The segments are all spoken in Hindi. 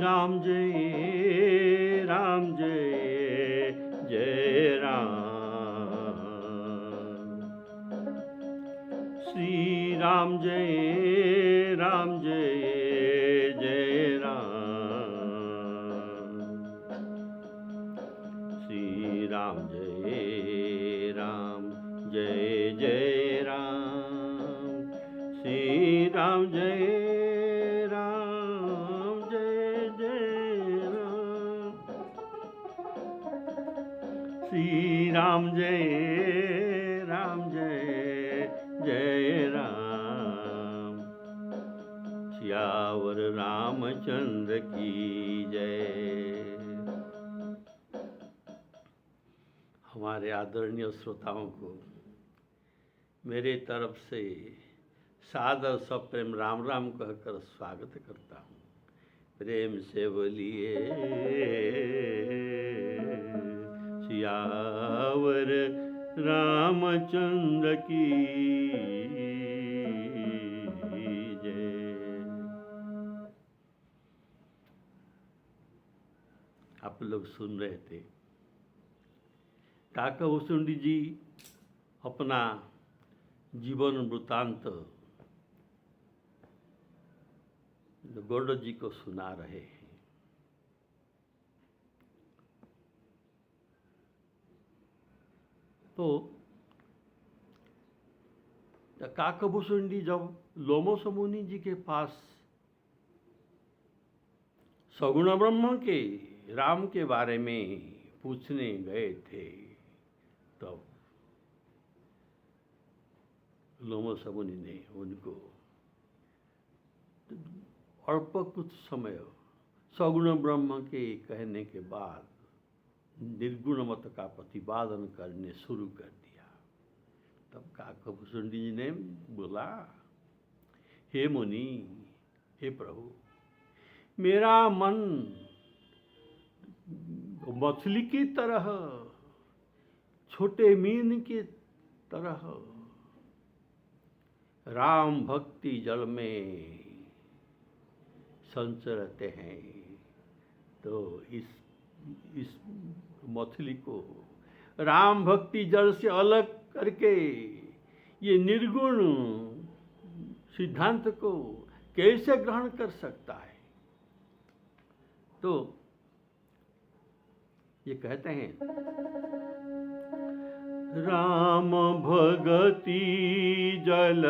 राम जय राम जय जय राम। श्री राम जय राम जय जय राम। श्री राम जय राम जय जय राम। श्री राम जय राम जय जय राम। श्री राम जय राम जय जय राम। सियावर रामचंद्र की जय। हमारे आदरणीय श्रोताओं को मेरे तरफ से सादर सप्रेम राम राम कहकर स्वागत करता हूँ। प्रेम से बोलिए सियावर रामचंद्र की जय। आप लोग सुन रहे थे काकभूषुंडी जी अपना जीवन वृत्तांत गौड़ जी को सुना रहे हैं। तो काकभूषुंडी जब लोमश मुनि जी के पास सगुण ब्रह्म के राम के बारे में पूछने गए थे, तब लोमश मुनि ने उनको अल्प कुछ समय सगुण ब्रह्म के कहने के बाद निर्गुण मत का प्रतिपादन करने शुरू कर दिया। तब काकभूषुंडी जी ने बोला, हे मुनि, हे प्रभु, मेरा मन मछली की तरह, छोटे मीन की तरह राम भक्ति जल में संचरते हैं। तो इस मछली को राम भक्ति जल से अलग करके ये निर्गुण सिद्धांत को कैसे ग्रहण कर सकता है? तो ये कहते हैं, राम भगति जल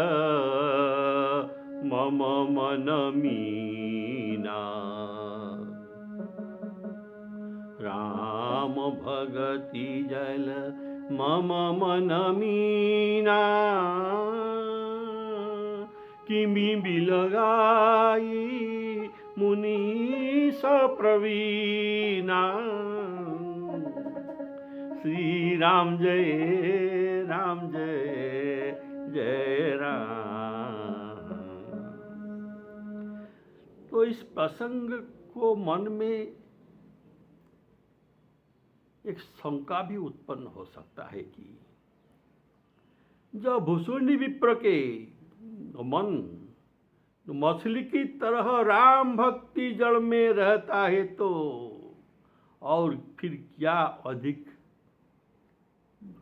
मम मन मीना। राम भगति जल मम मन मीना। किमि बिलगाई मुनि सप्रवीणा। श्री राम जय राम जय जय राम। तो इस प्रसंग को मन में एक शंका भी उत्पन्न हो सकता है कि जब भूषुंडी विप्र के मन मछली की तरह राम भक्ति जल में रहता है, तो और फिर क्या अधिक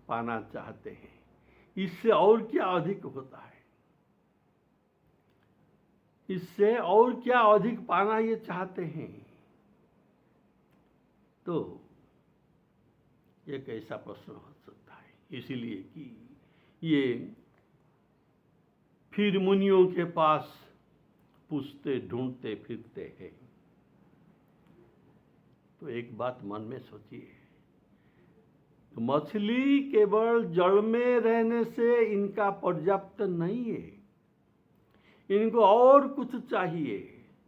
पाना चाहते हैं? इससे और क्या अधिक होता है? इससे और क्या अधिक पाना ये चाहते हैं? तो एक ऐसा प्रश्न हो सकता है, इसीलिए कि ये फिर मुनियों के पास पूछते ढूंढते फिरते हैं। तो एक बात मन में सोचिए, मछली केवल जल में रहने से इनका पर्याप्त नहीं है, इनको और कुछ चाहिए।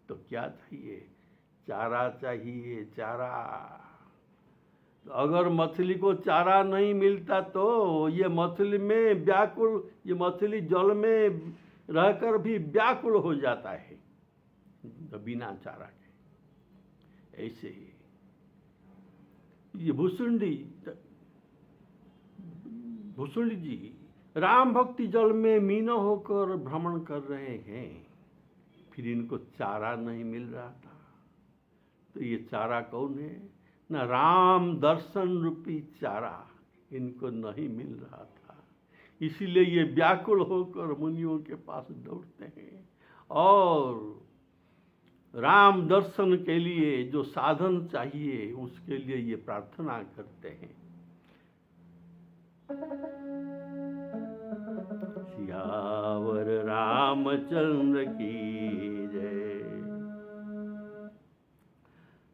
तो क्या चाहिए? चारा चाहिए, चारा। तो अगर मछली को चारा नहीं मिलता तो ये मछली में व्याकुल, ये मछली जल में रहकर भी व्याकुल हो जाता है बिना चारा के। ऐसे ही ये भूषुंडी जी राम भक्ति जल में मीन होकर भ्रमण कर रहे हैं, फिर इनको चारा नहीं मिल रहा था। तो ये चारा कौन है? न राम दर्शन रूपी चारा इनको नहीं मिल रहा था, इसीलिए ये व्याकुल होकर मुनियों के पास दौड़ते हैं और राम दर्शन के लिए जो साधन चाहिए उसके लिए ये प्रार्थना करते हैं। सियावर रामचंद्र की जय।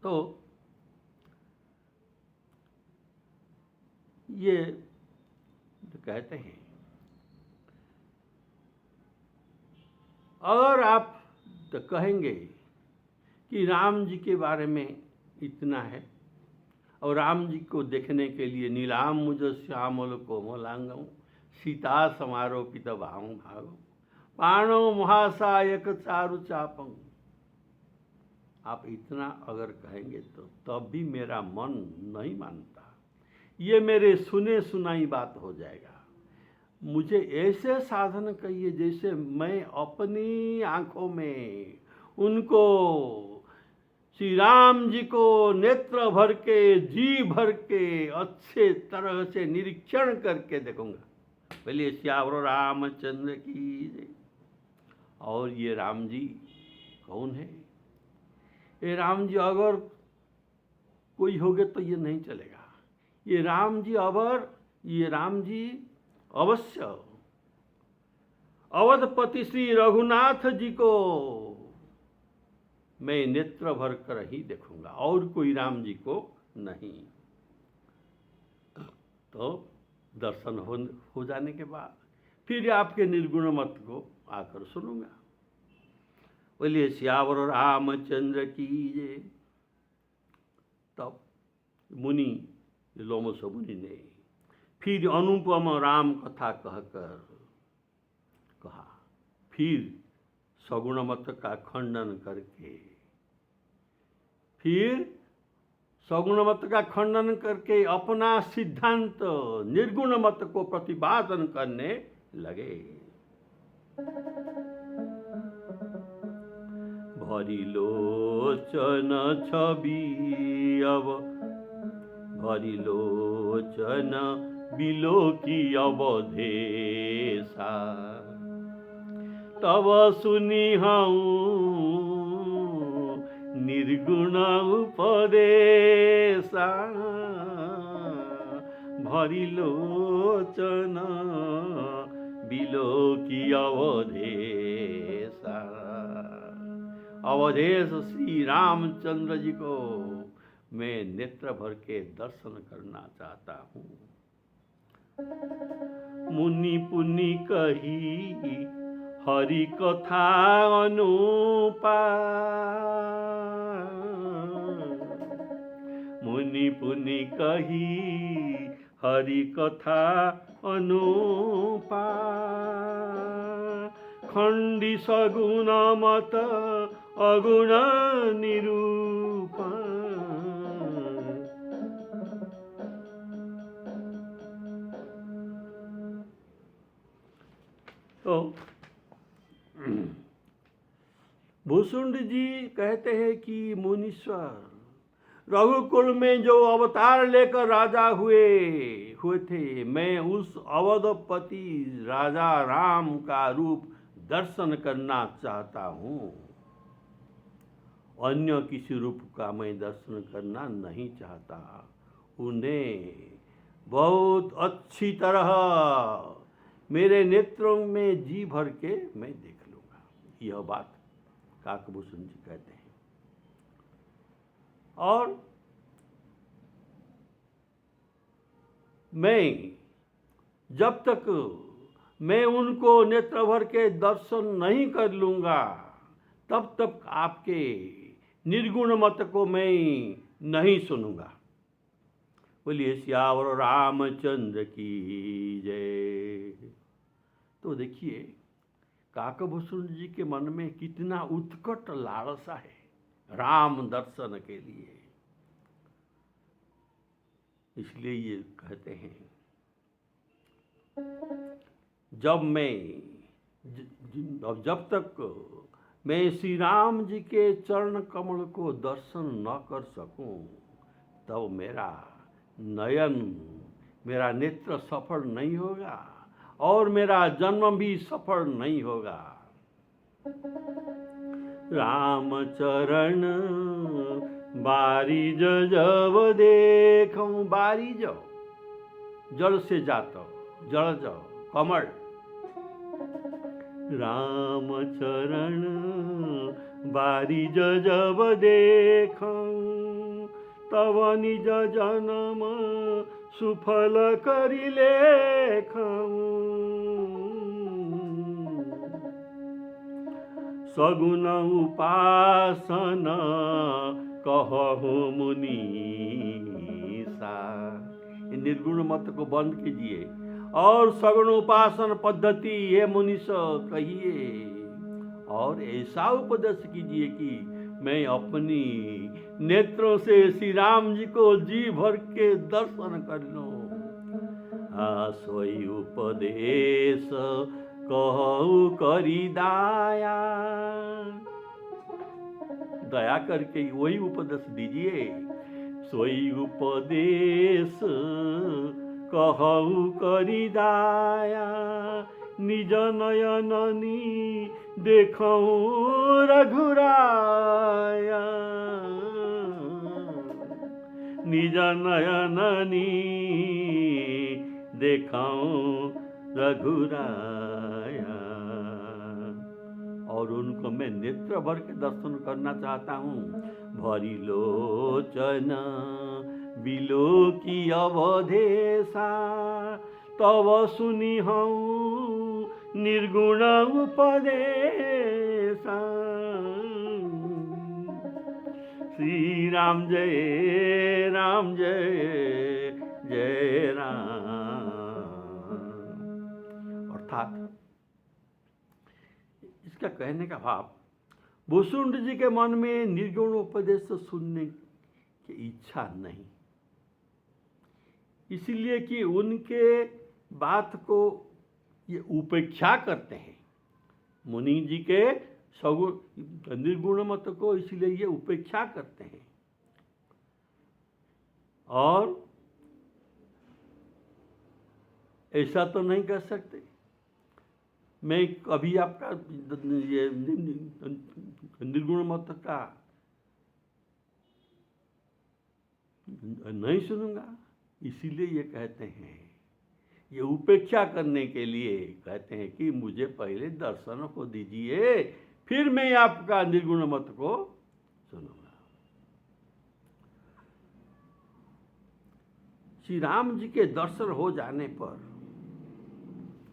तो ये कहते हैं अगर आप तो कहेंगे कि राम जी के बारे में इतना है और राम जी को देखने के लिए नीलाम मुझ श्यामल कोमलांगम सीता समारोपित भाव भागम पाणो महासायक चारु चापम, आप इतना अगर कहेंगे तो तब भी मेरा मन नहीं मानता, ये मेरे सुने सुनाई बात हो जाएगा। मुझे ऐसे साधन कहिए जैसे मैं अपनी आंखों में उनको श्री राम जी को नेत्र भर के जी भर के अच्छे तरह से निरीक्षण करके देखूंगा। बोलिए सियावर रामचंद्र की जय। और ये राम जी कौन है? ये राम जी अगर कोई होगे तो ये नहीं चलेगा। ये राम जी अवश्य अवधपति श्री रघुनाथ जी को मैं नेत्र भर कर ही देखूंगा और कोई राम जी को नहीं। तो दर्शन हो जाने के बाद फिर आपके निर्गुण मत को आकर सुनूंगा। बोलिए सियावर रामचंद्र की जय। तब मुनि लोमस मुनि ने फिर अनुपम राम कथा कहकर कहा, फिर सगुण मत का खंडन करके अपना सिद्धांत निर्गुण मत को प्रतिपादन करने लगे। भरी लोचन छवि अब भरी लोचन बिलो की अवधेशा, तब सुनी हूँ निर्गुण उपदेशा। भरी लोचन बिलो की अवधेशा। अवधेश श्री रामचंद्र जी को मैं नेत्र भर के दर्शन करना चाहता हूँ। मुनि पुनि कही हरि कथा अनुपा। मुनि पुनि कही हरि कथा अनुपा। खंडी सगुण मत अगुण निरूपा। तो भूसुंड जी कहते हैं कि मुनीश्वर, रघुकुल में जो अवतार लेकर राजा हुए थे, मैं उस अवधपति राजा राम का रूप दर्शन करना चाहता हूँ। अन्य किसी रूप का मैं दर्शन करना नहीं चाहता। उन्हें बहुत अच्छी तरह मेरे नेत्रों में जी भर के मैं देख लूँगा। यह बात काकभूषण जी कहते हैं। और मैं जब तक मैं उनको नेत्र भर के दर्शन नहीं कर लूँगा तब तक आपके निर्गुण मत को मैं नहीं सुनूंगा। बोलिए सियावर रामचंद्र की जय। तो देखिए काकभूषण जी के मन में कितना उत्कट लालसा है राम दर्शन के लिए। इसलिए ये कहते हैं, जब तक मैं श्री राम जी के चरण कमल को दर्शन न कर सकूं, तब मेरा नयन, मेरा नेत्र सफल नहीं होगा और मेरा जन्म भी सफल नहीं होगा। राम चरण बारिज जब देखूं, बारिज जड़ से जाता, जड़ जाओ कमल। राम चरण बारिज जब देखूं, तब निज जन्म सुफल करि लेखूं। सगुन उपासना कहु मुनीसा। निर्गुण मत को बंद कीजिए और सगुण उपासन पद्धति हे मुनीष कहिए, और ऐसा उपदेश कीजिए कि मैं अपनी नेत्रों से श्री राम जी को जी भर के दर्शन कर लूं। सोई उपदेश कहु करी दाया, दया करके वही उपदेश दीजिए। सोई उपदेश कहु करी दाया, निज नयननी देखूं रघुराया। निज नयननी देखूं रघुराया। और उनको मैं नेत्र भर के दर्शन करना चाहता हूँ। भरी लोचन बिलो की अवधेशा, तब सुनी हूँ निर्गुण उपदेशा। श्री राम जय राम जय जय राम। अर्थात इसका कहने का भाव, भूसुंड जी के मन में निर्गुण उपदेश सुनने की इच्छा नहीं, इसलिए कि उनके बात को ये उपेक्षा करते हैं। मुनि जी के सगुण निर्गुण मत को इसलिए ये उपेक्षा करते हैं। और ऐसा तो नहीं कर सकते, मैं कभी आपका ये निर्गुण मत का नहीं सुनूंगा। इसीलिए ये कहते हैं, ये उपेक्षा करने के लिए कहते हैं कि मुझे पहले दर्शन को दीजिए, फिर मैं आपका निर्गुण मत को सुनूंगा। श्री राम जी के दर्शन हो जाने पर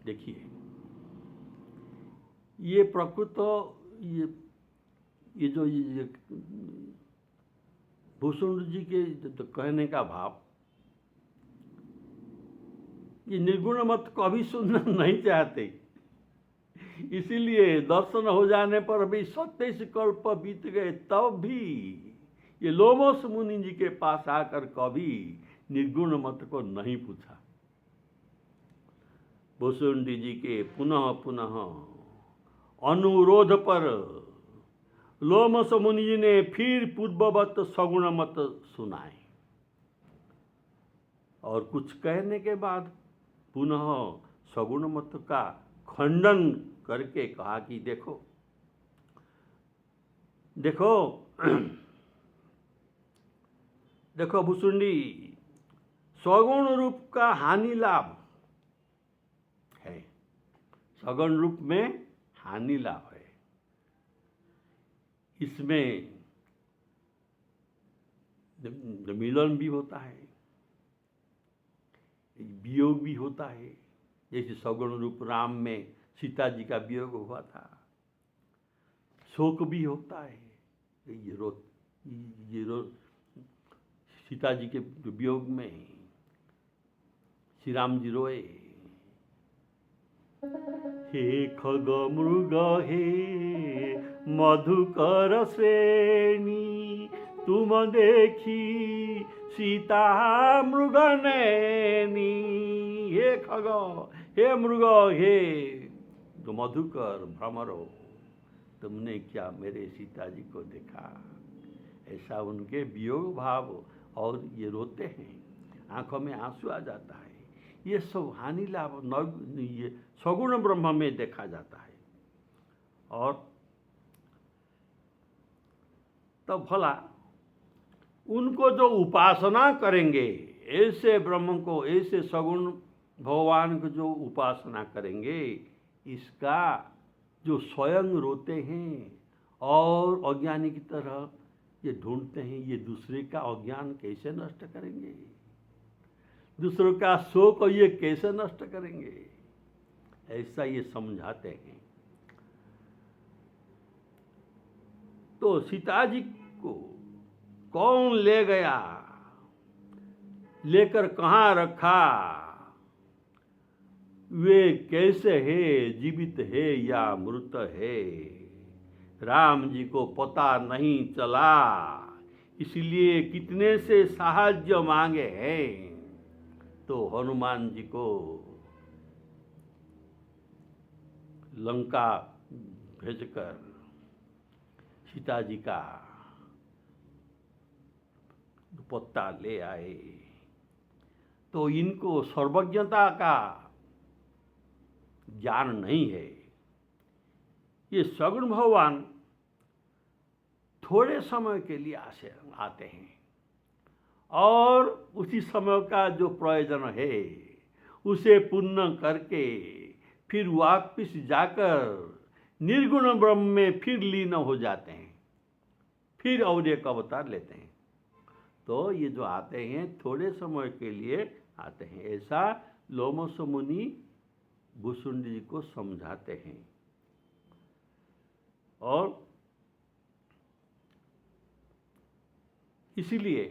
देखिए, ये प्रकृत ये जो ये भूषुंड जी के तो कहने का भाव, ये निर्गुण मत कभी सुनना नहीं चाहते, इसीलिए दर्शन हो जाने पर भी 27 कल्प बीत गए तब भी ये लोमस मुनि जी के पास आकर कभी निर्गुण मत को नहीं पूछा। भूषुंड जी के पुनः पुनः अनुरोध पर लोमस मुनि जी ने फिर पूर्ववत सगुण मत सुनाए, और कुछ कहने के बाद पुनः सगुण मत का खंडन करके कहा कि देखो देखो देखो भूसुंडी, सगुण रूप का हानि लाभ है, सगुण रूप में हानि लाभ है। इसमें मिलन भी होता है, वियोग भी होता है। जैसे सगुण रूप राम में सीता जी का वियोग हुआ था, शोक भी होता है। ये रो सीता जी के वियोग में श्री राम जी रोए। हे खग मृग हे मधुकर श्रेणी, तुम देखी सीता मृग नैनी। हे खग, हे मृग, हे मधुकर भ्रमरो, तुमने क्या मेरे सीता जी को देखा। ऐसा उनके वियोग भाव, और ये रोते हैं, आंखों में आंसू आ जाता है। ये सब हानि लाभ ये सगुण ब्रह्म में देखा जाता है। और तो भला उनको जो उपासना करेंगे, ऐसे ब्रह्म को, ऐसे सगुण भगवान को जो उपासना करेंगे, इसका जो स्वयं रोते हैं और अज्ञानी की तरह ये ढूंढते हैं, ये दूसरे का अज्ञान कैसे नष्ट करेंगे, दूसरों का शोक ये कैसे नष्ट करेंगे, ऐसा ये समझाते हैं। तो सीता जी को कौन ले गया, लेकर कहाँ रखा, वे कैसे है, जीवित है या मृत है, राम जी को पता नहीं चला, इसलिए कितने से साहाय्य मांगे हैं। तो हनुमान जी को लंका भेजकर सीता जी का दुपट्टा ले आए। तो इनको सर्वज्ञता का ज्ञान नहीं है। ये सगुण भगवान थोड़े समय के लिए आते हैं और उसी समय का जो प्रयोजन है उसे पूर्ण करके फिर वापस जाकर निर्गुण ब्रह्म में फिर लीन हो जाते हैं, फिर और एक अवतार लेते हैं। तो ये जो आते हैं थोड़े समय के लिए आते हैं, ऐसा लोमस मुनि भुसुंडी जी को समझाते हैं। और इसीलिए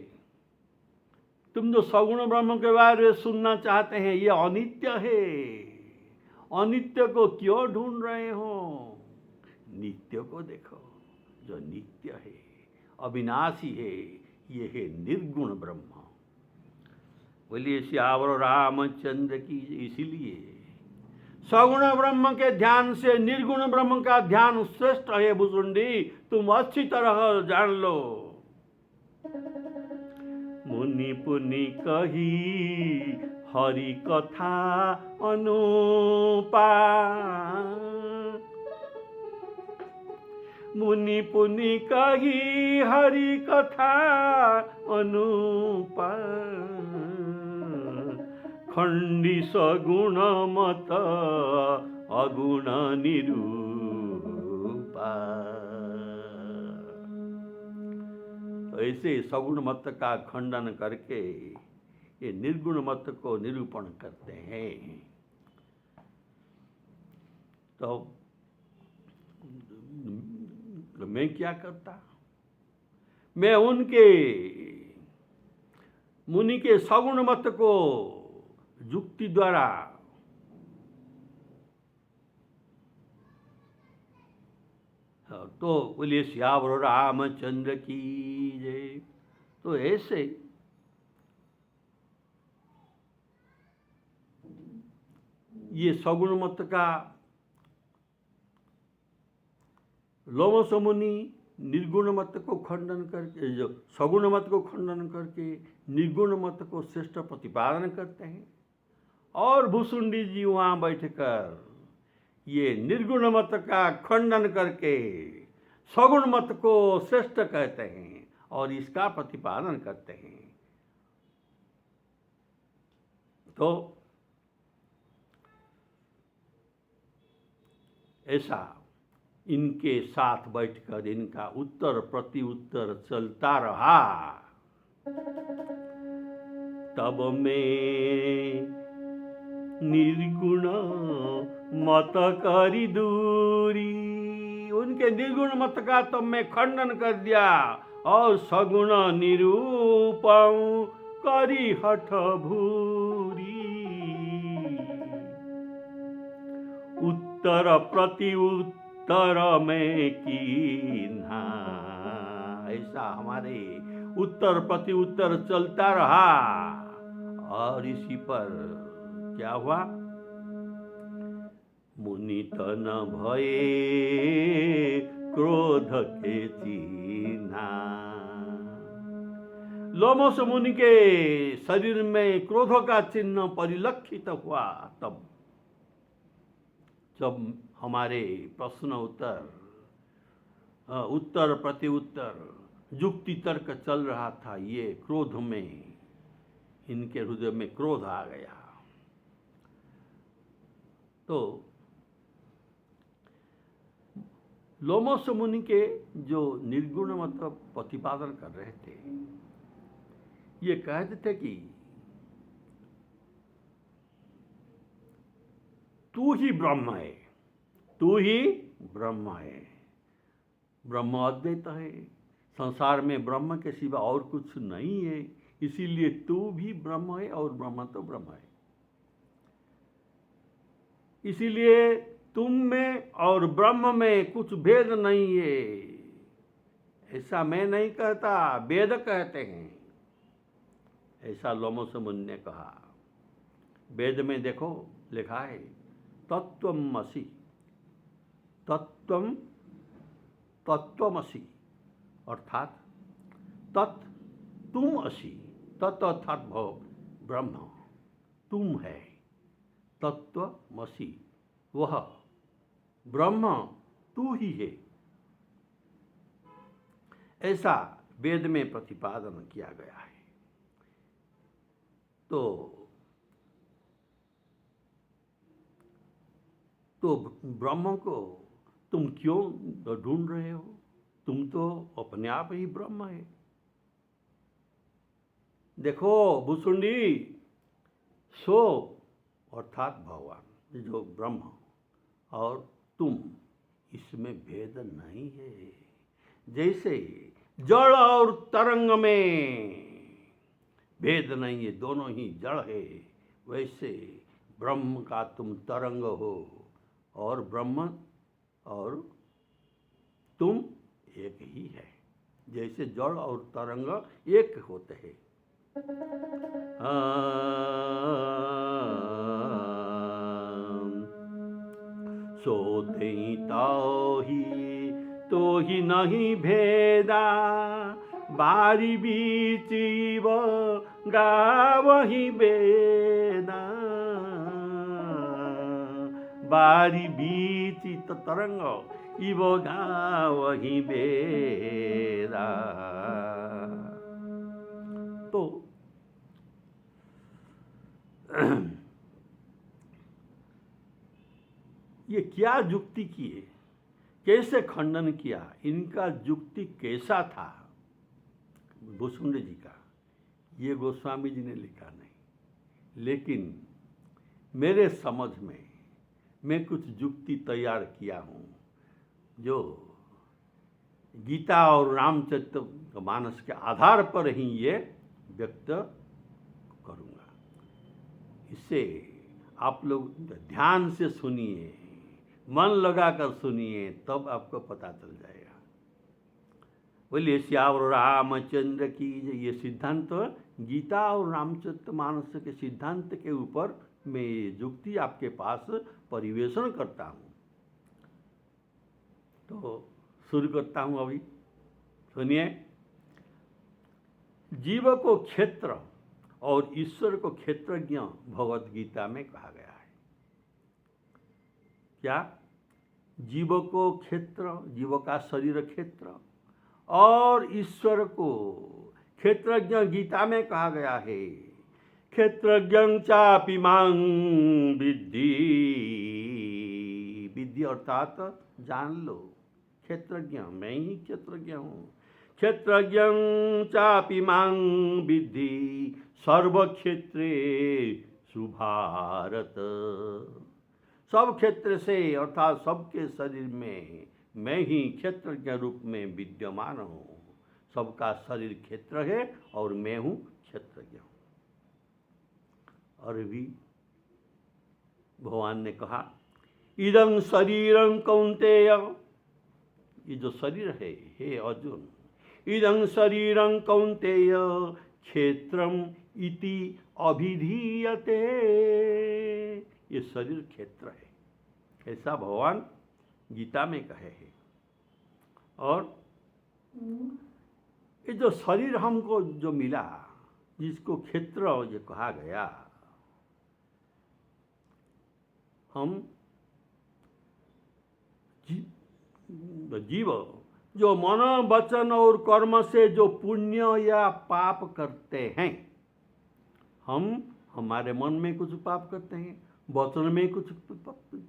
तुम जो सगुण ब्रह्म के बारे में सुनना चाहते हैं, ये अनित्य है, अनित्य को क्यों ढूंढ रहे हो, नित्य को देखो जो नित्य है, अविनाशी है, ये है निर्गुण ब्रह्म। बोलिए सियावर रामचंद्र की। इसीलिए सगुण ब्रह्म के ध्यान से निर्गुण ब्रह्म का ध्यान श्रेष्ठ है भुसुंडी, तुम अच्छी तरह जान लो। मुनि पुनि कही हरि कथा अनुपा, मुनि पुनि कही हरि कथा अनुपा, खंडी सगुण मत अगुण निरूपा। ऐसे सगुण मत का खंडन करके ये निर्गुण मत को निरूपण करते हैं। तो मैं क्या करता, मैं उनके मुनि के सगुण मत को युक्ति द्वारा तो बोलिए सियावर रामचंद्र की जय। तो ऐसे ये सगुण मत का लोमस मुनि निर्गुण मत को खंडन करके, जो सगुण मत को खंडन करके निर्गुण मत को श्रेष्ठ प्रतिपादन करते हैं, और भुसुंडी जी वहाँ बैठकर ये निर्गुण मत का खंडन करके सगुण मत को श्रेष्ठ कहते हैं और इसका प्रतिपादन करते हैं। तो ऐसा इनके साथ बैठकर इनका उत्तर प्रति उत्तर चलता रहा। तब में निर्गुण मत करी दूरी, उनके निर्गुण मत का तो मैं खंडन कर दिया और सगुण निरूपण करी हठ भूरी। उत्तर प्रति उत्तर में कीन्हा, ऐसा हमारे उत्तर प्रति उत्तर चलता रहा। और इसी पर क्या हुआ, मुनि तन भये क्रोध के चिन्ह। लोमस मुनि के शरीर में क्रोध का चिन्ह परिलक्षित हुआ तब जब हमारे प्रश्न उत्तर प्रत्युत्तर युक्ति तर्क चल रहा था, ये क्रोध में, इनके हृदय में क्रोध आ गया। तो लोमस मुनि के जो निर्गुण मतलब प्रतिपादन कर रहे थे, ये कहते थे कि तू ही ब्रह्म है, तू ही ब्रह्म है। ब्रह्म अद्वैत है, संसार में ब्रह्म के सिवा और कुछ नहीं है, इसीलिए तू भी ब्रह्म है और ब्रह्म तो ब्रह्म है। इसीलिए तुम में और ब्रह्म में कुछ भेद नहीं है, ऐसा मैं नहीं कहता, वेद कहते हैं। ऐसा लोमस मुनि ने कहा। वेद में देखो लिखा है तत्त्वमसि, तत्त्वमसि अर्थात तत् तुम असि, तत् अर्थात भव ब्रह्म तुम है, तत्त्वमसि वह ब्रह्म तू ही है, ऐसा वेद में प्रतिपादन किया गया है। तो ब्रह्म को तुम क्यों ढूंढ रहे हो? तुम तो अपने आप ही ब्रह्म है। देखो भुसुंडी, सो अर्थात भगवान जो ब्रह्म और तुम, इसमें भेद नहीं है। जैसे जड़ और तरंग में भेद नहीं है, दोनों ही जड़ है, वैसे ब्रह्म का तुम तरंग हो और ब्रह्म और तुम एक ही है। जैसे जड़ और तरंग एक होते हैं। सोते तो ही नहीं भेदा, बारी बीच गावही बेदा, बारी बीच तरंग इव गावही बेदा। तो ये क्या युक्ति किए, कैसे खंडन किया, इनका युक्ति कैसा था भुसुंडी जी का, ये गोस्वामी जी ने लिखा नहीं, लेकिन मेरे समझ में मैं कुछ युक्ति तैयार किया हूँ जो गीता और रामचरितमानस के आधार पर ही ये व्यक्त करूँगा। इससे आप लोग ध्यान से सुनिए, मन लगाकर सुनिए, तब आपको पता चल जाएगा। बोलिए श्यावर रामचंद्र की। ये सिद्धांत गीता और रामचरितमानस के सिद्धांत के ऊपर मैं युक्ति आपके पास परिवेशन करता हूँ। तो शुरू करता हूँ अभी, सुनिए। जीव को क्षेत्र और ईश्वर को क्षेत्रज्ञ भगवत गीता में कहा गया है। क्या? जीव को क्षेत्र, जीव का शरीर क्षेत्र, और ईश्वर को क्षेत्रज्ञ गीता में कहा गया है। क्षेत्रज्ञं चापि मां विद्धि, विद्धि अर्थात जान लो, क्षेत्रज्ञ मैं ही क्षेत्रज्ञ हूँ। क्षेत्रज्ञं चापि मां विद्धि सर्वक्षेत्रेषु भारत, सब क्षेत्र से अर्थात सबके शरीर में मैं ही क्षेत्रज्ञ रूप में विद्यमान हूँ। सबका शरीर क्षेत्र है और मैं हूँ क्षेत्रज्ञ हूँ। और भी भगवान ने कहा इदं शरीरं कौन्तेय, ये जो शरीर है हे अर्जुन, इदं शरीरं कौन्तेय क्षेत्रम इति अभिधीयते, ये शरीर क्षेत्र है, ऐसा भगवान गीता में कहे हैं। और ये जो शरीर हमको जो मिला, जिसको क्षेत्र ये कहा गया, हम जीव जो मन वचन और कर्म से जो पुण्य या पाप करते हैं, हम हमारे मन में कुछ पाप करते हैं, वचन में कुछ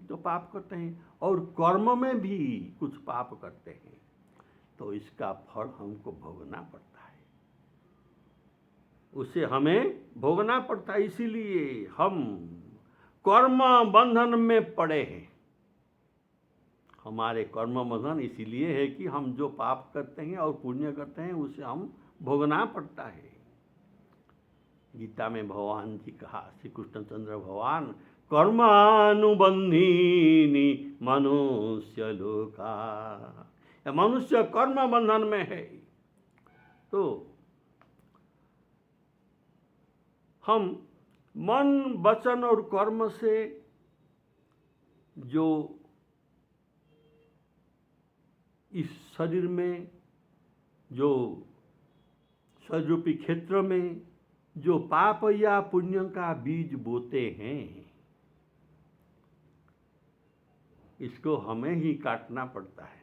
जो पाप करते हैं, और कर्म में भी कुछ पाप करते हैं, तो इसका फल हमको भोगना पड़ता है, उसे हमें भोगना पड़ता है। इसीलिए हम कर्म बंधन में पड़े हैं। हमारे कर्म बंधन इसीलिए है कि हम जो पाप करते हैं और पुण्य करते हैं उसे हम भोगना पड़ता है। गीता में भगवान जी कहा, श्री कृष्णचंद्र भगवान, कर्मानुबंधीनि मनुष्य लोका, मनुष्य कर्म बंधन में है। तो हम मन वचन और कर्म से जो इस शरीर में, जो शरीर रूपी क्षेत्र में जो पाप या पुण्य का बीज बोते हैं, इसको हमें ही काटना पड़ता है,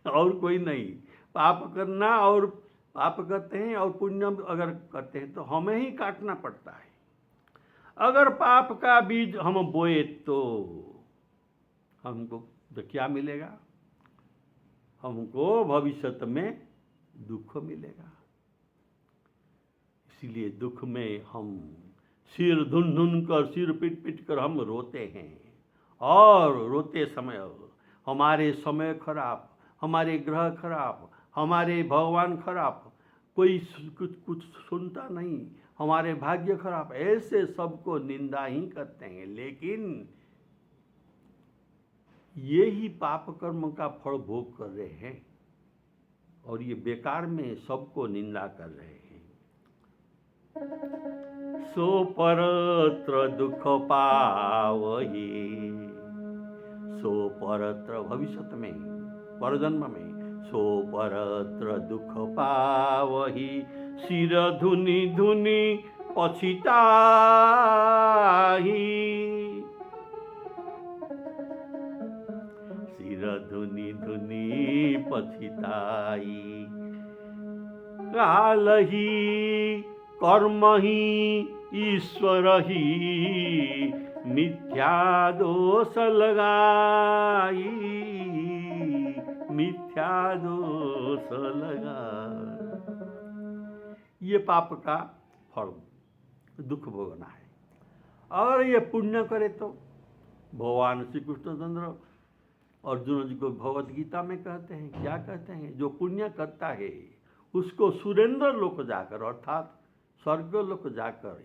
और कोई नहीं। पाप करना और पाप करते हैं और पुण्य अगर करते हैं तो हमें ही काटना पड़ता है। अगर पाप का बीज हम बोए तो हमको तो क्या मिलेगा? हमको भविष्य में दुख मिलेगा। इसीलिए दुख में हम सिर धुन धुन कर, सिर पीट पीट कर हम रोते हैं, और रोते समय हमारे समय खराब, हमारे ग्रह खराब, हमारे भगवान खराब, कोई कुछ सुनता नहीं, हमारे भाग्य खराब, ऐसे सबको निंदा ही करते हैं। लेकिन ये ही पाप कर्म का फल भोग कर रहे हैं, और ये बेकार में सबको निंदा कर रहे हैं। सो परत्र दुख पावहि, सो परत्र भविष्य में, परजन्म में, सो परत्र दुख पावहि, सिर धुनि धुनि पछिताहि, सिर धुनि धुनि पछिताई, काल ही कर्म ही ईश्वर ही, मिथ्या दोष लगाई, मिथ्या दोष लगा। ये पाप का फल दुख भोगना है। और ये पुण्य करे तो भगवान श्री कृष्णचंद्र अर्जुन जी को भगवत गीता में कहते हैं, क्या कहते हैं? जो पुण्य करता है उसको सुरेंद्र लोक जाकर, अर्थात स्वर्ग लोक जाकर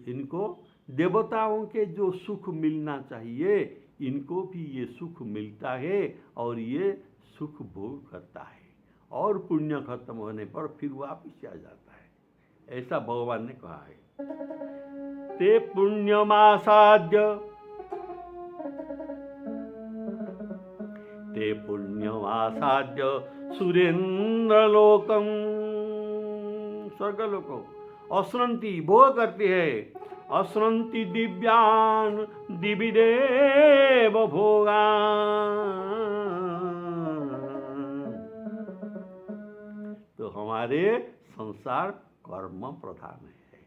इनको देवताओं के जो सुख मिलना चाहिए, इनको भी ये सुख मिलता है, और ये सुख भोग करता है, और पुण्य खत्म होने पर फिर वापिस आ जाता है। ऐसा भगवान ने कहा है। ते पुण्यमासाद्य, ते पुण्यमासाद्य सुरेंद्रलोकम, स्वर्गलोको असरंती भोग करती है, असरंती दिव्यान दिविदेव भोगान। तो हमारे संसार कर्म प्रधान है,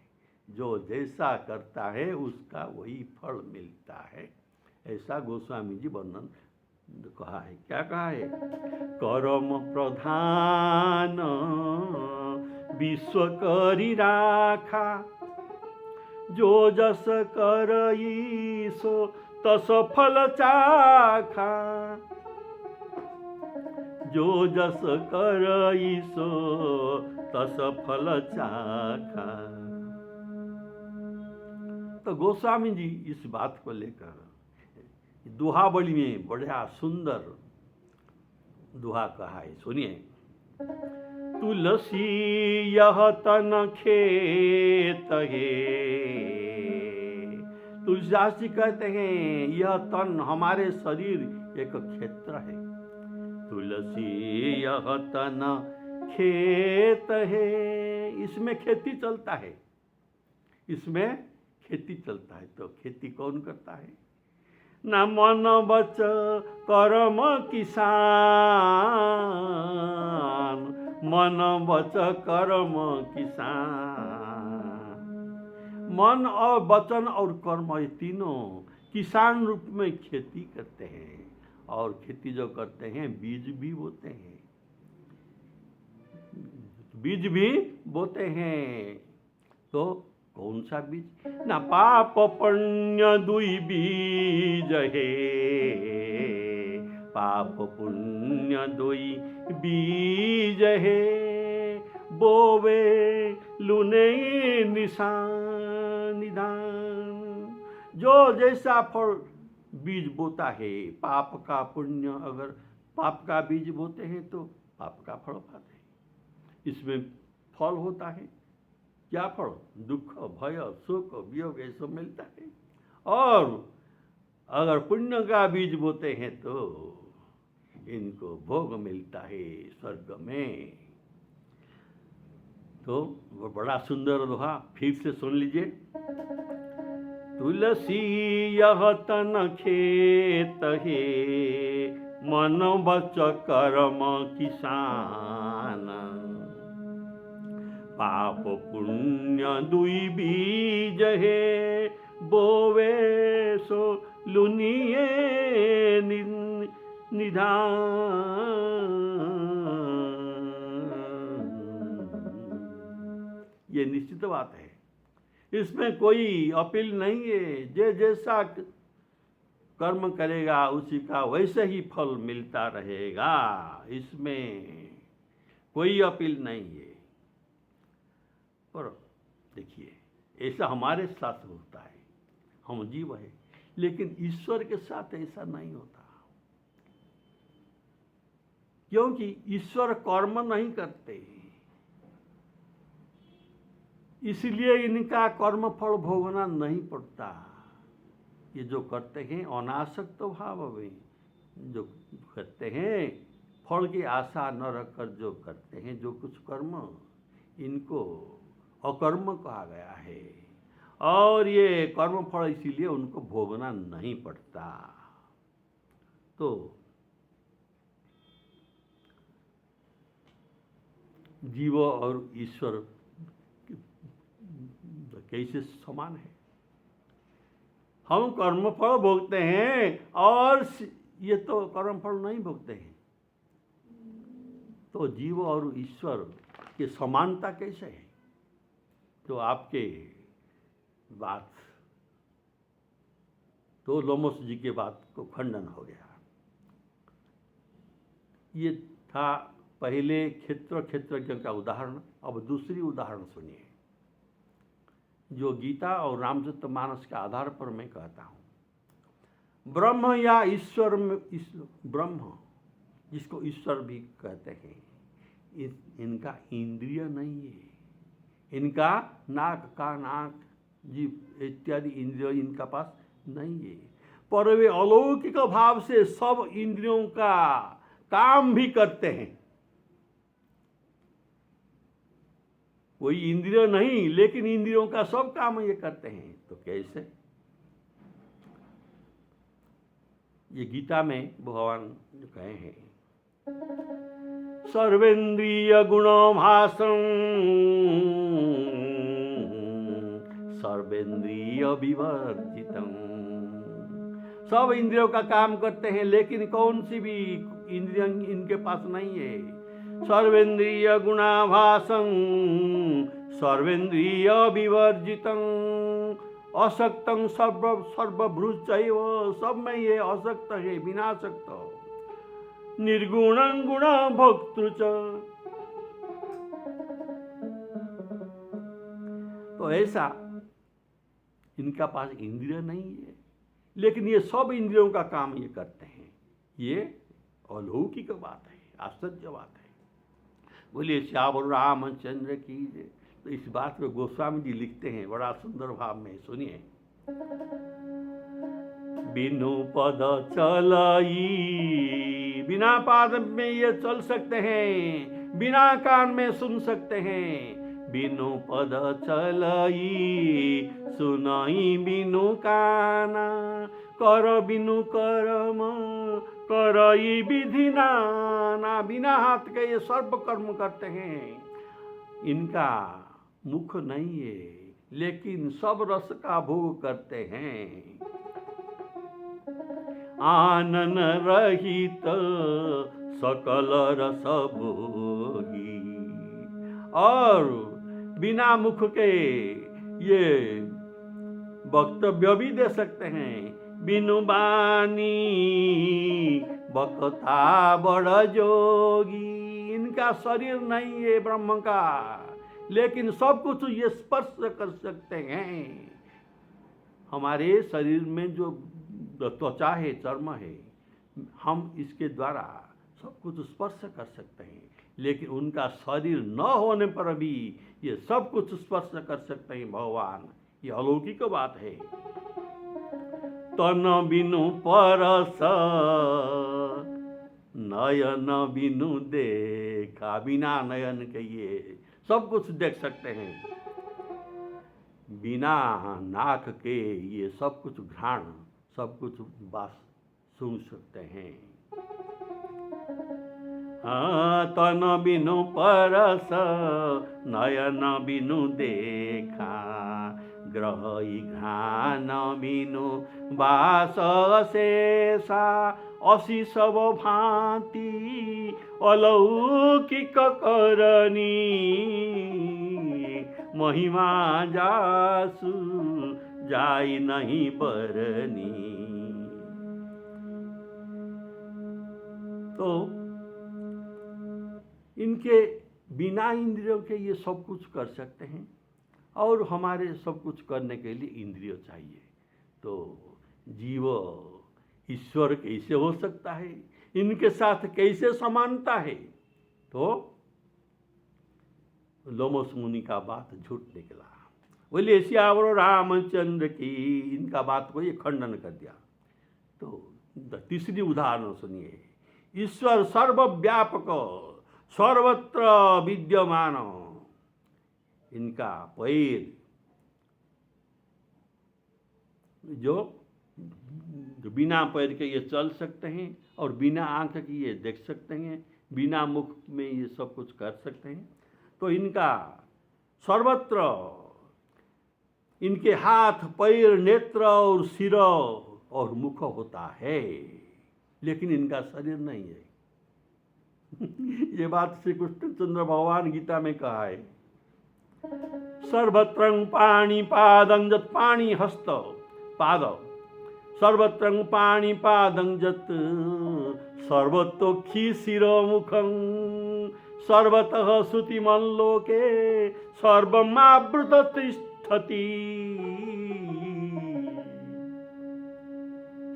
जो जैसा करता है उसका वही फल मिलता है। ऐसा गोस्वामी जी वर्णन कहा है। क्या कहा है? कर्म प्रधान विश्व करी राखा, जो जस करई सो तस फल चाखा, जो जस करई सो तस फल चाखा। तो गोस्वामी जी इस बात को लेकर दुहावली में बढ़िया सुंदर दुहा कहा है, सुनिए। तुलसी यह तन खेत है, तुलसीदास जी कहते हैं यह तन, हमारे शरीर एक क्षेत्र है। तुलसी यह तन खेत है, इसमें खेती चलता है, इसमें खेती चलता है। तो खेती कौन करता है? न मन बच कर्म किसान, मन बच कर्म किसान। मन और वचन और कर्म, ये तीनों किसान रूप में खेती करते हैं। और खेती जो करते हैं, बीज भी बोते हैं, बीज भी बोते हैं। तो कौन सा बीज? न पाप पुण्य दुई बीज है, पाप पुण्य दुई बीज है। बोवे लुने निशान निदान, जो जैसा फल बीज बोता है, पाप का पुण्य, अगर पाप का बीज बोते हैं तो पाप का फल पाते हैं। इसमें फल होता है क्या? फल दुख, भय, सुख, वियोग, ये सब मिलता है। और अगर पुण्य का बीज बोते हैं तो इनको भोग मिलता है स्वर्ग में। तो वो बड़ा सुंदर दोहा फिर से सुन लीजिए। तुलसी यह तन खेत है, मन बच कर्म किसान। पाप पुण्य दुई बीज है, बोवे सो लुनिए निधान। ये निश्चित बात है, इसमें कोई अपील नहीं है। जे जैसा कर्म करेगा उसी का वैसे ही फल मिलता रहेगा, इसमें कोई अपील नहीं है। पर देखिए, ऐसा हमारे साथ होता है, हम जीव है, लेकिन ईश्वर के साथ ऐसा नहीं होता। क्योंकि ईश्वर कर्म नहीं करते, इसलिए इनका कर्म फल भोगना नहीं पड़ता। ये जो करते हैं अनासक्त भाव में जो करते हैं, फल की आशा न रखकर जो करते हैं, जो कुछ कर्म, इनको अकर्म कहा गया है। और ये कर्म फल इसीलिए उनको भोगना नहीं पड़ता। तो जीव और ईश्वर कैसे समान है? हम कर्मफल भोगते हैं और ये तो कर्मफल नहीं भोगते हैं। तो जीव और ईश्वर की समानता कैसे है? तो आपके बात तो लोमस जी के बात को खंडन हो गया। ये था पहले क्षेत्रज्ञ का उदाहरण। अब दूसरी उदाहरण सुनिए, जो गीता और रामचरितमानस के आधार पर मैं कहता हूँ। ब्रह्म या ईश्वर में, ब्रह्म जिसको ईश्वर भी कहते हैं, इनका इंद्रिय नहीं है। इनका नाक, कान, आँख, जीभ इत्यादि इंद्रिय इनका पास नहीं है। पर वे अलौकिक भाव से सब इंद्रियों का काम भी करते हैं। कोई इंद्रिय नहीं, लेकिन इंद्रियों का सब काम ये करते हैं। तो कैसे? ये गीता में भगवान जो कहे हैं, सर्वेन्द्रिय गुणभासं सर्वेन्द्रिय विवर्जितम्। सब इंद्रियों का काम करते हैं, लेकिन कौन सी भी इंद्रिय इनके पास नहीं है। सर्वेन्द्रिय गुणाभासं सर्वेन्द्रिय विवर्जितं असक्तं सर्वभृच्चैव। सब में ये असक्त है, विनाशक्त। निर्गुणं गुण भोक्तृ च। तो ऐसा इनका पास इंद्रिय नहीं है, लेकिन ये सब इंद्रियों का काम ये करते हैं। ये अलौकिक बात है, आश्चर्य बात है। बोलिए श्यावर रामचंद्र की जय। तो इस बात को गोस्वामी जी लिखते हैं बड़ा सुंदर भाव में, सुनिए। बिनु पद चलाई, बिना पाद में ये चल सकते हैं, बिना कान में सुन सकते हैं। बिनु पद चलाई, सुनाई बिनु काना, कर बिनु कर्म, करई विधि नाना। बिना हाथ के ये सर्व कर्म करते हैं, इनका मुख नहीं है, लेकिन सब रस का भोग करते हैं। आनन रहित सकल रस भोगी, और बिना मुख के ये वक्तव्य भी दे सकते हैं। बिनु बानी बकता बड़ जोगी, इनका शरीर नहीं है ब्रह्म का, लेकिन सब कुछ ये स्पर्श कर सकते हैं। हमारे शरीर में जो त्वचा है, चर्म है, हम इसके द्वारा सब कुछ स्पर्श कर सकते हैं, लेकिन उनका शरीर न होने पर भी ये सब कुछ स्पर्श कर सकते हैं भगवान। ये अलौकिक बात है। तन बिनु परस, नयन बिनु देखा, बिना नयन के ये सब कुछ देख सकते हैं। बिना नाक के ये सब कुछ घ्राण, सब कुछ बात सुन सकते हैं। तन बिनु परस, नयन बिनु देखा, ग्रही घ्राण बिनु बास शेषा, असी सब भांति अलौकिक करनी, महिमा जासु जाई नहीं बरनी। तो इनके बिना इंद्रियों के ये सब कुछ कर सकते हैं, और हमारे सब कुछ करने के लिए इंद्रिय चाहिए। तो जीव ईश्वर कैसे हो सकता है, इनके साथ कैसे समानता है? तो लोमस मुनि का बात झूठ निकला। बोले श्यावर रामचंद्र की, इनका बात को ये खंडन कर दिया। तो तीसरी उदाहरण सुनिए। ईश्वर सर्वव्यापक, सर्वत्र विद्यमान, इनका पैर जो बिना पैर के ये चल सकते हैं, और बिना आंख के ये देख सकते हैं, बिना मुख में ये सब कुछ कर सकते हैं। तो इनका सर्वत्र, इनके हाथ, पैर, नेत्र और सिर और मुख होता है, लेकिन इनका शरीर नहीं है। ये बात श्री कृष्णचंद्र भगवान गीता में कहा है। सर्वत्र पाणी पादं जत, पाणी हस्त पाद, सर्वत्र पाणी पादं जत, सर्वतोक्षी शिरो मुखं, सर्वतः श्रुतिमल्लोके सर्वमावृत तिष्ठति,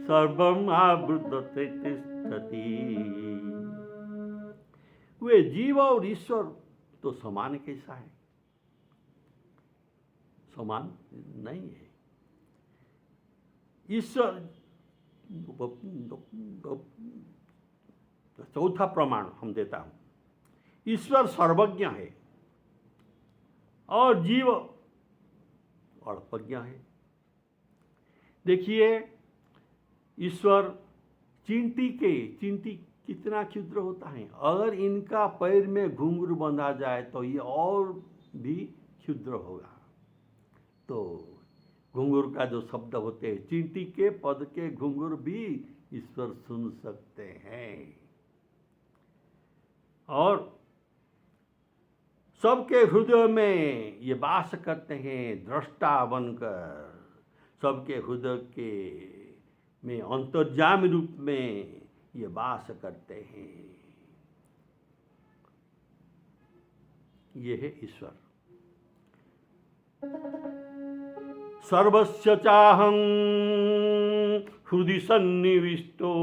सर्वमावृत तिष्ठति। वे जीव और ईश्वर तो समान कैसा है? समान नहीं है। ईश्वर, चौथा प्रमाण हम देता हूं, ईश्वर सर्वज्ञ है और जीव अल्पज्ञ है। देखिए, ईश्वर चींटी कितना क्षुद्र होता है। अगर इनका पैर में घुंघरू बंधा जाए तो ये और भी क्षुद्र होगा। तो घुंघरू का जो शब्द होते हैं, चींटी के पद के घुंघरू भी ईश्वर सुन सकते हैं, और सबके हृदय में ये वास करते हैं, दृष्टा बनकर सबके हृदय के में अंतर्यामी रूप में ये वास करते हैं। ये है ईश्वर। सर्वस्य चाहं हृदि सन्निविष्टो,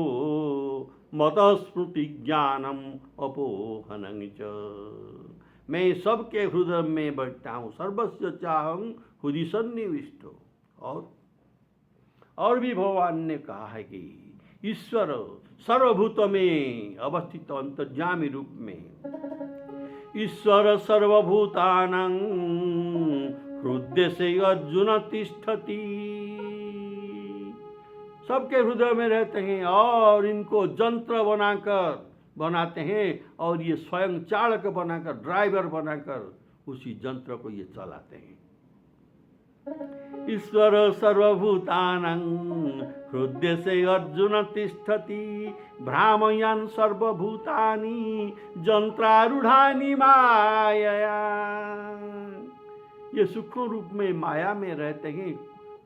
मतस्मृति ज्ञानम अपोहनं च। मैं सबके हृदय में बैठता हूँ। सर्वस्य चाहं हृदि सन्निविष्टो, और भी भगवान ने कहा है कि ईश्वर सर्वभूत में अवस्थित अंतर्यामी रूप में, ईश्वर सर्वभूतानां हृदय से अर्जुन तिष्ठति, सबके हृदय में रहते हैं और इनको यंत्र बनाते हैं और ये स्वयं चालक बनाकर, ड्राइवर बनाकर उसी यंत्र को ये चलाते हैं। ईश्वर सर्वभूतानां हृदय से अर्जुन तिष्ठति, भ्रामयन् सर्वभूतानि यंत्रारूढ़ानि मायया। ये सूक्ष्म रूप में माया में रहते हैं,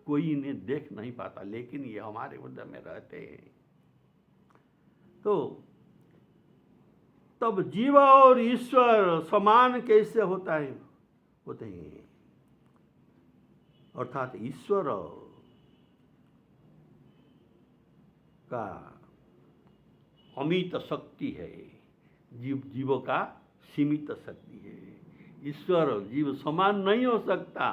कोई इन्हें देख नहीं पाता, लेकिन ये हमारे हृदय में रहते हैं। तो तब जीव और ईश्वर समान कैसे होता है? होते हैं, अर्थात ईश्वर का अमित शक्ति है, जीवों का सीमित शक्ति है। ईश्वर जीव समान नहीं हो सकता।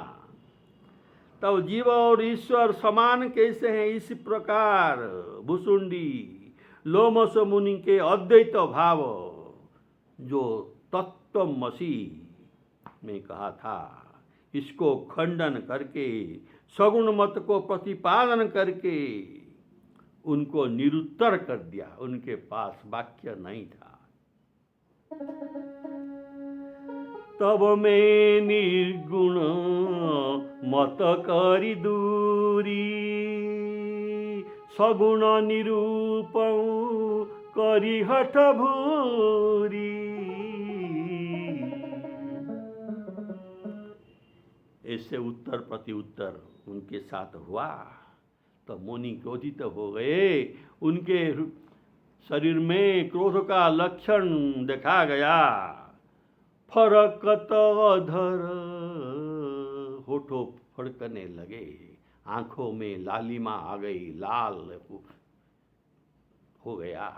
तब जीव और ईश्वर समान कैसे हैं? इसी प्रकार भुसुंडी लोमस मुनि के अद्वैत भाव जो तत्वमसि में कहा था, इसको खंडन करके सगुण मत को प्रतिपादन करके उनको निरुत्तर कर दिया। उनके पास वाक्य नहीं था। तब में निर्गुण मत करी दूरी, सगुण निरूपण करी हठ भूरी। ऐसे उत्तर प्रति उत्तर उनके साथ हुआ तो मुनि क्रोधित हो गए। उनके शरीर में क्रोध का लक्षण देखा गया। फरकत अधर, होठों फड़कने लगे, आंखों में लालिमा आ गई, लाल हो गया।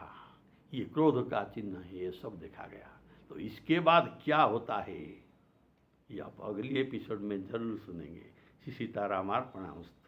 ये क्रोध का चिन्ह है, ये सब देखा गया। तो इसके बाद क्या होता है ये आप अगले एपिसोड में जरूर सुनेंगे। श्री सीताराम अर्पणमस्तु।